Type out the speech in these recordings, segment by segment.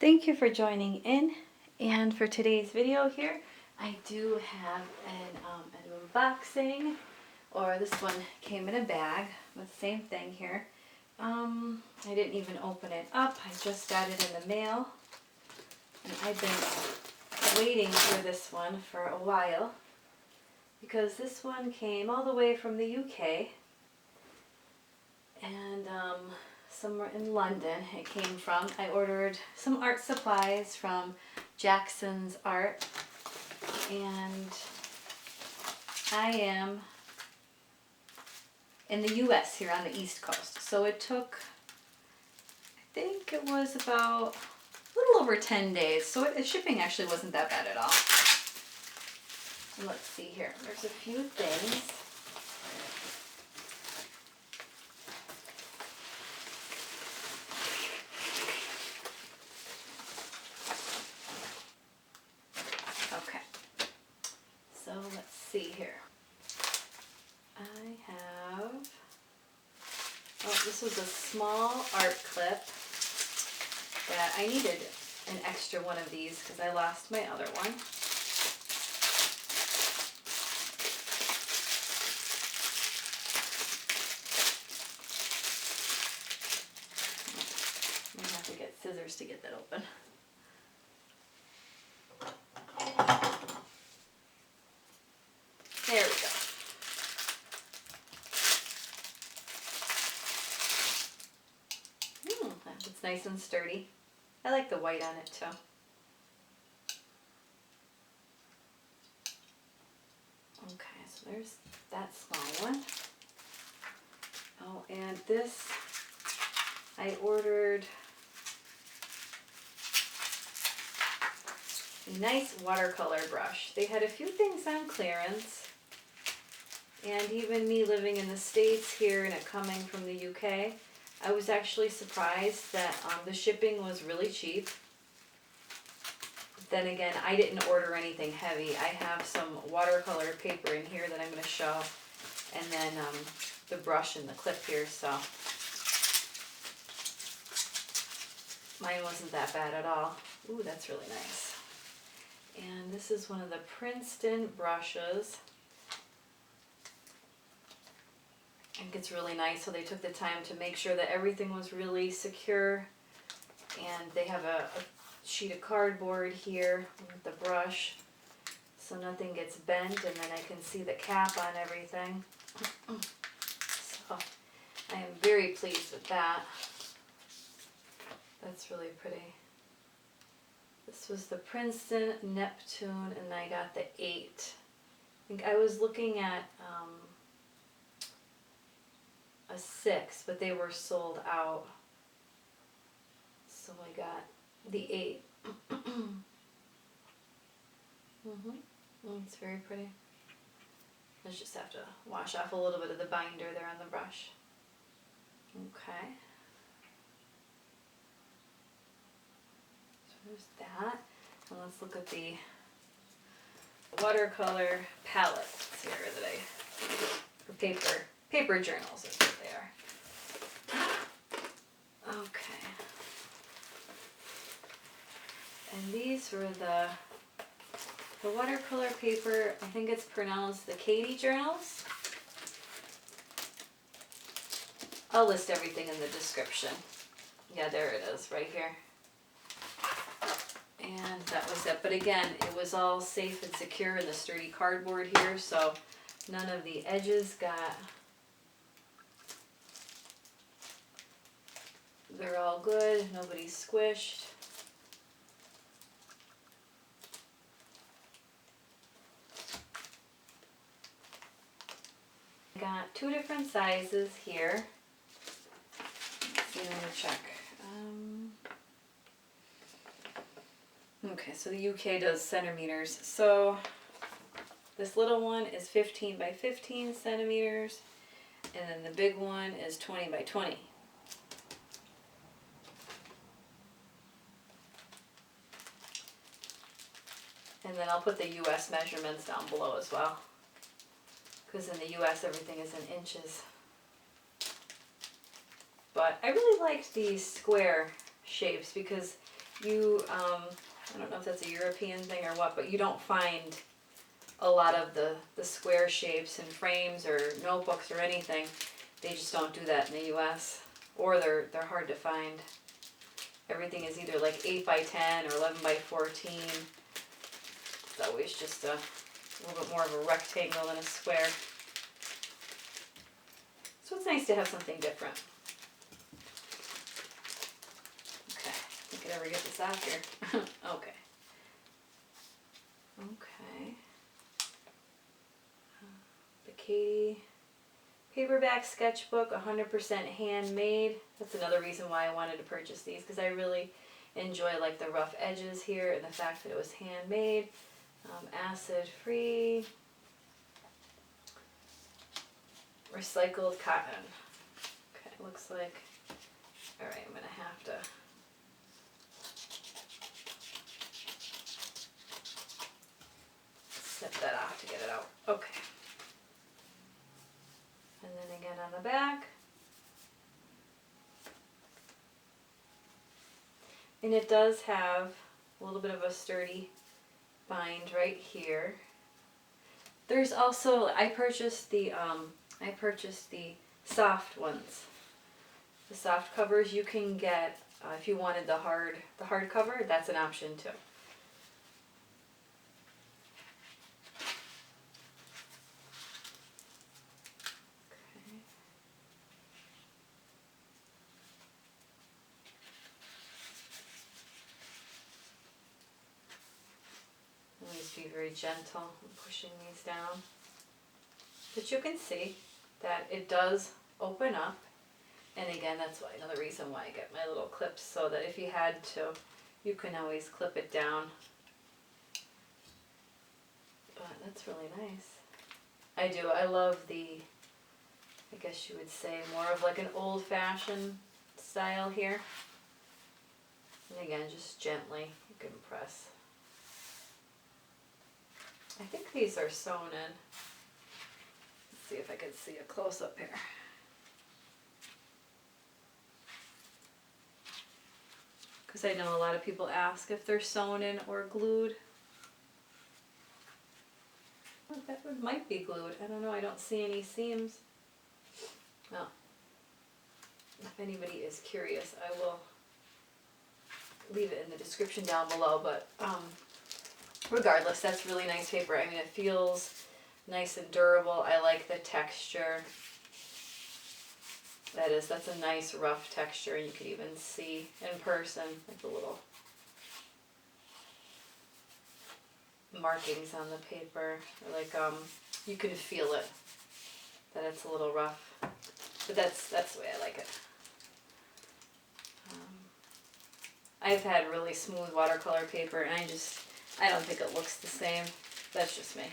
Thank you for joining in, and for today's video here I do have an unboxing, or this one came in a bag with the same thing here. I didn't even open it up, I just got it in the mail, and I've been waiting for this one for a while because this one came all the way from the UK, and somewhere in London it came from. I ordered some art supplies from Jackson's Art, and I am in the US here on the East Coast. So it took, I think it was about a little over 10 days. So shipping actually wasn't that bad at all. And let's see here, there's a few things. So let's see here. I have, this was a small art clip that I needed an extra one of these because I lost my other one. I'm going to have to get scissors to get that open. There we go. It's nice and sturdy. I like the white on it too. Okay, so there's that small one. Oh, and this, I ordered a nice watercolor brush. They had a few things on clearance. And even me living in the States here and it coming from the UK, I was actually surprised that the shipping was really cheap. But then again, I didn't order anything heavy. I have some watercolor paper in here that I'm going to show, and then the brush and the clip here, so mine wasn't that bad at all. Ooh, that's really nice. And this is one of the Princeton brushes. I think it's really nice, so they took the time to make sure that everything was really secure. And they have a sheet of cardboard here with the brush, so nothing gets bent, and then I can see the cap on everything. So I am very pleased with that. That's really pretty. This was the Princeton Neptune, and I got the 8. I think I was looking at a 6, but they were sold out, so I got the 8. It's very pretty. I just have to wash off a little bit of the binder there on the brush. Okay, so there's that, and let's look at the watercolor palettes here that I, for paper journals is what they are. Okay. And these were the watercolor paper, I think it's pronounced the Khadi Journals. I'll list everything in the description. Yeah, there it is, right here. And that was it. But again, it was all safe and secure in the sturdy cardboard here, so none of the edges got... They're all good, nobody's squished. I got 2 different sizes here. Let's see, let me check. Okay, so the UK does centimeters. So this little one is 15 by 15 centimeters, and then the big one is 20 by 20. And And then I'll put the US measurements down below as well, because in the US everything is in inches. But I really liked these square shapes because you, I don't know if that's a European thing or what, but you don't find a lot of the square shapes in frames or notebooks or anything. They just don't do that in the US, or they're hard to find. Everything is either like 8 by 10 or 11 by 14. It's always just a little bit more of a rectangle than a square. So it's nice to have something different. Okay, I could ever get this out here. Okay. Okay. The Khadi paperback sketchbook, 100% handmade. That's another reason why I wanted to purchase these, because I really enjoy like the rough edges here and the fact that it was handmade. Acid free. Recycled cotton. Okay, looks like, alright, I'm going to have to snip that off to get it out. Okay. And then again on the back. And it does have a little bit of a sturdy bind right here. There's also, I purchased the soft ones. The soft covers you can get if you wanted the hard cover, that's an option too. Okay. Always be very gentle in pushing these down. But you can see that it does open up. And again, that's why another reason why I get my little clips, so that if you had to, you can always clip it down. But that's really nice. I do. I love the, I guess you would say, more of like an old-fashioned style here. And again, just gently, you can press. I think these are sewn in. Let's see if I can see a close-up here. Because I know a lot of people ask if they're sewn in or glued. Well, that one might be glued. I don't know. I don't see any seams. Well, if anybody is curious, I will leave it in the description down below. But regardless, that's really nice paper. I mean, it feels nice and durable. I like the texture. That's a nice rough texture. You could even see in person like the little markings on the paper. Or like you can feel it, that it's a little rough. But that's the way I like it. I've had really smooth watercolor paper, and I don't think it looks the same. That's just me.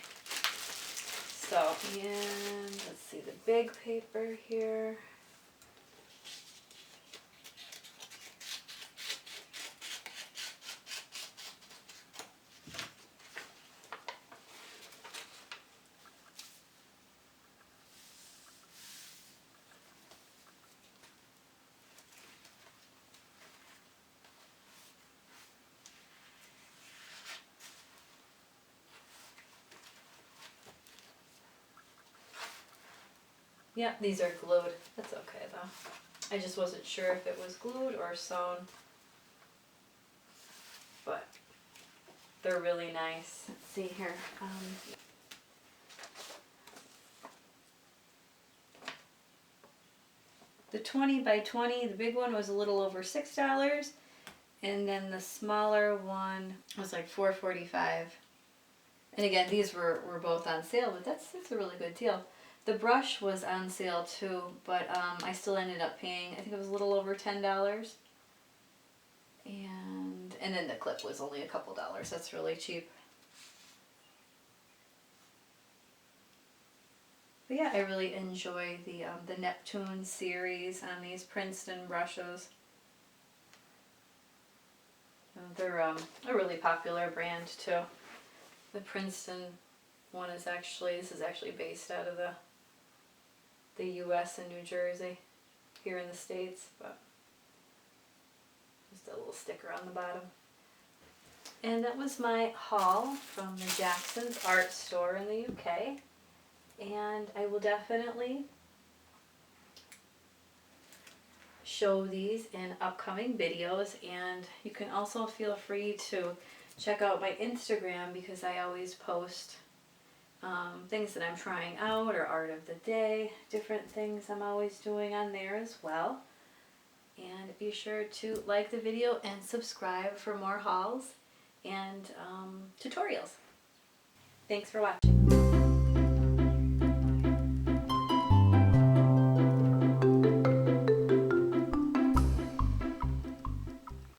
So, and let's see the big paper here. Yeah, these are glued. That's okay though. I just wasn't sure if it was glued or sewn. But they're really nice. Let's see here. The 20 by 20, the big one was a little over $6. And then the smaller one was like $4.45. And again, these were both on sale, but that's a really good deal. The brush was on sale too, but I still ended up paying, I think it was a little over $10. And then the clip was only a couple dollars. That's really cheap. But yeah, I really enjoy the Neptune series on these Princeton brushes. They're a really popular brand too. The Princeton one is actually, this is actually based out of the US and New Jersey, here in the States, but just a little sticker on the bottom. And that was my haul from the Jackson's Art Store in the UK. And I will definitely show these in upcoming videos, and you can also feel free to check out my Instagram because I always post things that I'm trying out or art of the day, different things I'm always doing on there as well. And be sure to like the video and subscribe for more hauls and tutorials. Thanks for watching.